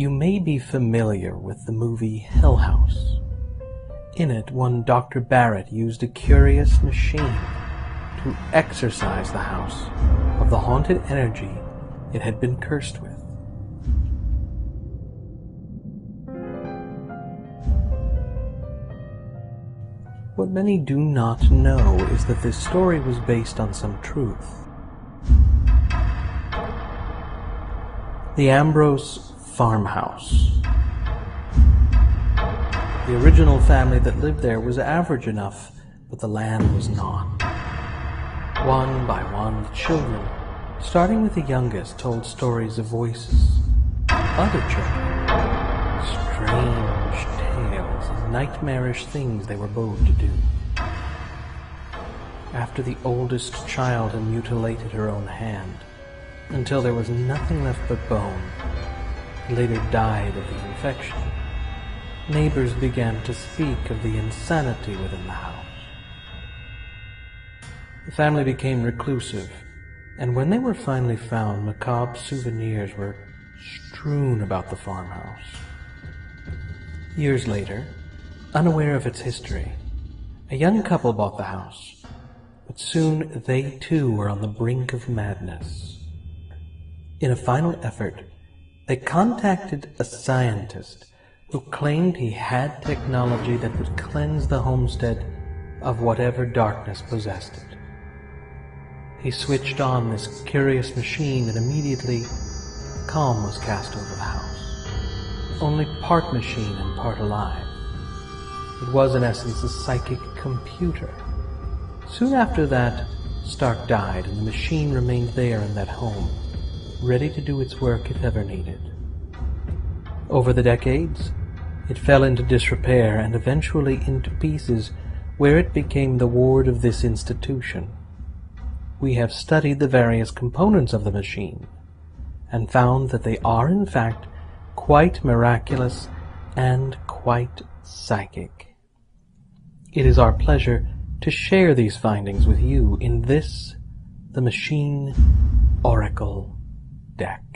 You may be familiar with the movie Hill House. In it, one Dr. Barrett used a curious machine to exorcise the house of the haunted energy it had been cursed with. What many do not know is that this story was based on some truth. The Ambrose Farmhouse. The original family that lived there was average enough, but the land was not. One by one, the children, starting with the youngest, told stories of voices. Other children, strange tales and nightmarish things they were bold to do. After the oldest child had mutilated her own hand, until there was nothing left but bone, and later died of the infection, neighbors began to speak of the insanity within the house. The family became reclusive, and when they were finally found, macabre souvenirs were strewn about the farmhouse. Years later, unaware of its history, a young couple bought the house, but soon they too were on the brink of madness. In a final effort, they contacted a scientist who claimed he had technology that would cleanse the homestead of whatever darkness possessed it. He switched on this curious machine, and immediately calm was cast over the house. Only part machine and part alive. It was in essence a psychic computer. Soon after that, Stark died, and the machine remained there in that home, ready to do its work if ever needed. Over the decades, it fell into disrepair and eventually into pieces, where it became the ward of this institution. We have studied the various components of the machine and found that they are in fact quite miraculous and quite psychic. It is our pleasure to share these findings with you in this, the Machine Oracle Deck.